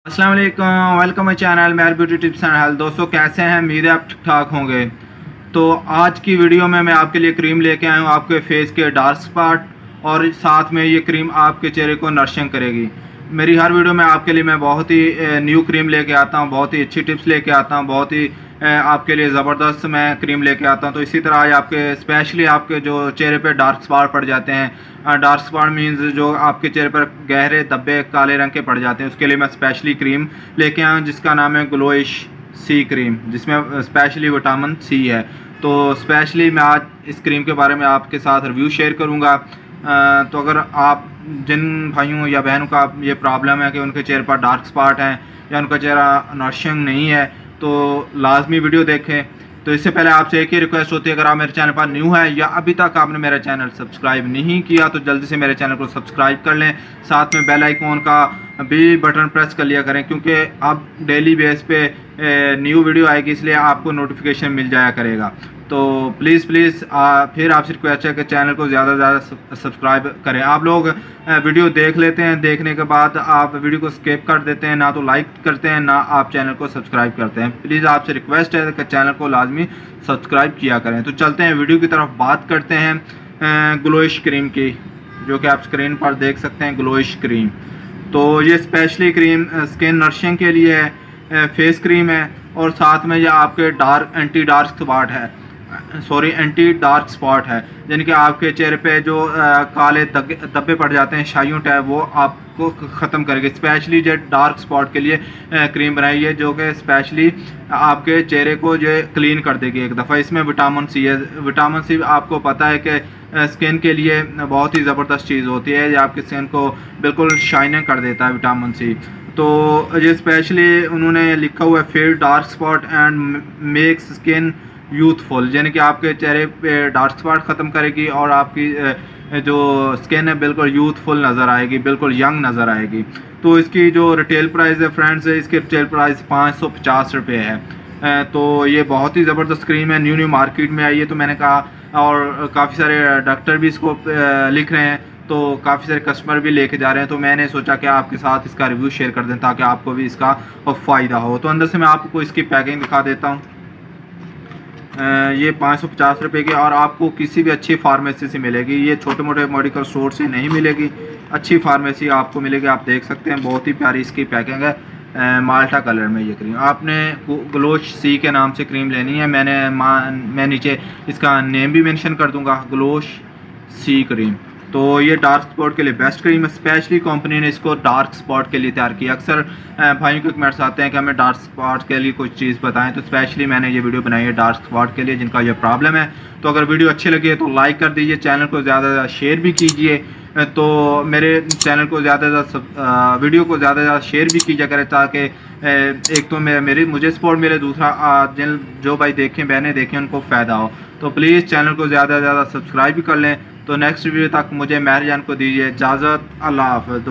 अस्सलाम वालेकुम, welcome my channel Mehar beauty tips and health. दोस्तों कैसे हैं? उम्मीद है आप ठीक ठाक होंगे। तो आज की वीडियो में मैं आपके लिए क्रीम लेके आया हूँ आपके फेस के डार्क स्पॉट, और साथ में ये क्रीम आपके चेहरे को नरिशिंग करेगी। मेरी हर वीडियो में आपके लिए मैं बहुत ही न्यू क्रीम लेके आता हूँ, बहुत ही अच्छी टिप्स लेके आता हूँ, बहुत ही आपके लिए ज़बरदस्त मैं क्रीम लेके आता हूँ। तो इसी तरह आज आपके स्पेशली आपके जो चेहरे पे डार्क स्पॉट पड़ जाते हैं, डार्क स्पॉट मीन्स जो आपके चेहरे पर गहरे धब्बे काले रंग के पड़ जाते हैं, उसके लिए मैं स्पेशली क्रीम लेके आया हूँ जिसका नाम है ग्लोइश सी क्रीम, जिसमें स्पेशली विटामिन सी है। तो स्पेशली मैं आज इस क्रीम के बारे में आपके साथ रिव्यू शेयर करूँगा। तो अगर आप जिन भाइयों या बहनों का ये प्रॉब्लम है कि उनके चेहरे पर डार्क स्पॉट हैं या उनका चेहरा नरिशिंग नहीं है, तो लाजमी वीडियो देखें। तो इससे पहले आपसे एक ही रिक्वेस्ट होती है, अगर आप मेरे चैनल पर न्यू है या अभी तक आपने मेरा चैनल सब्सक्राइब नहीं किया तो जल्दी से मेरे चैनल को सब्सक्राइब कर लें, साथ में बेल आइकॉन का भी बटन प्रेस कर लिया करें, क्योंकि अब डेली बेस पे न्यू वीडियो आएगी, इसलिए आपको नोटिफिकेशन मिल जाया करेगा। तो प्लीज़ फिर आपसे रिक्वेस्ट है कि चैनल को ज़्यादा से ज़्यादा सब्सक्राइब करें। आप लोग वीडियो देख लेते हैं, देखने के बाद आप वीडियो को स्किप कर देते हैं, ना तो लाइक करते हैं ना आप चैनल को सब्सक्राइब करते हैं। प्लीज़ आपसे रिक्वेस्ट है कि चैनल को लाजमी सब्सक्राइब किया करें। तो चलते हैं वीडियो की तरफ, बात करते हैं ग्लोइश क्रीम की, जो कि आप स्क्रीन पर देख सकते हैं ग्लोइश क्रीम। तो ये स्पेशली क्रीम स्किन नरिशिंग के लिए है, फेस क्रीम है, और साथ में ये आपके एंटी डार्क स्पॉट है, यानी कि आपके चेहरे पे जो काले धब्बे पड़ जाते हैं शाइयों टाइप, वो आपको ख़त्म करेगी। स्पेशली जो डार्क स्पॉट के लिए क्रीम बनाई है, जो कि स्पेशली आपके चेहरे को जो क्लीन कर देगी एक दफ़ा। इसमें विटामिन सी है। विटामिन सी आपको पता है कि स्किन के लिए बहुत ही ज़बरदस्त चीज़ होती है, ये आपकी स्किन को बिल्कुल शाइनिंग कर देता है विटामिन सी। तो ये स्पेशली उन्होंने लिखा हुआ है fade dark spot and makes skin youthful, यानी कि आपके चेहरे पे डार्क स्पॉट ख़त्म करेगी और आपकी जो स्किन है बिल्कुल यूथफुल नज़र आएगी, बिल्कुल यंग नज़र आएगी। तो इसकी जो रिटेल प्राइस है फ्रेंड्स, इसकी रिटेल प्राइस 550 रुपये है। तो ये बहुत ही ज़बरदस्त क्रीम है, न्यू मार्केट में आई है। तो मैंने कहा, और काफ़ी सारे डॉक्टर भी इसको लिख रहे हैं, तो काफ़ी सारे कस्टमर भी लेके जा रहे हैं। तो मैंने सोचा कि आपके साथ इसका रिव्यू शेयर कर दें ताकि आपको भी इसका फ़ायदा हो। तो अंदर से मैं आपको इसकी पैकिंग दिखा देता हूँ। ये 550 रुपये की, और आपको किसी भी अच्छी फार्मेसी से मिलेगी, ये छोटे मोटे मेडिकल स्टोर से नहीं मिलेगी, अच्छी फार्मेसी आपको मिलेगी। आप देख सकते हैं बहुत ही प्यारी इसकी पैकिंग है, माल्टा कलर में ये क्रीम। आपने ग्लोश सी के नाम से क्रीम लेनी है। मैं नीचे इसका नेम भी मेंशन कर दूंगा, ग्लोश सी क्रीम। तो ये डार्क स्पॉट के लिए बेस्ट क्रीम है, स्पेशली कंपनी ने इसको डार्क स्पॉट के लिए तैयार किया। अक्सर भाइयों के कमेंट्स आते हैं कि हमें डार्क स्पॉट के लिए कुछ चीज़ बताएं, तो स्पेशली मैंने ये वीडियो बनाई है डार्क स्पॉट के लिए जिनका ये प्रॉब्लम है। तो अगर वीडियो अच्छी लगी है तो लाइक कर दीजिए, चैनल को ज़्यादा से ज़्यादा शेयर भी कीजिए। तो मेरे चैनल को ज़्यादा से ज़्यादा वीडियो को ज़्यादा से ज़्यादा शेयर भी कीजिए करें, ताकि एक तो मुझे सपोर्ट मिले, दूसरा जो भाई देखें बहनें देखें उनको फ़ायदा हो। तो प्लीज़ चैनल को ज़्यादा से ज़्यादा सब्सक्राइब भी कर लें। तो नेक्स्ट वीडियो तक मुझे मेहर जान को दीजिए इजाज़त। अल्लाह हाफ़िज़।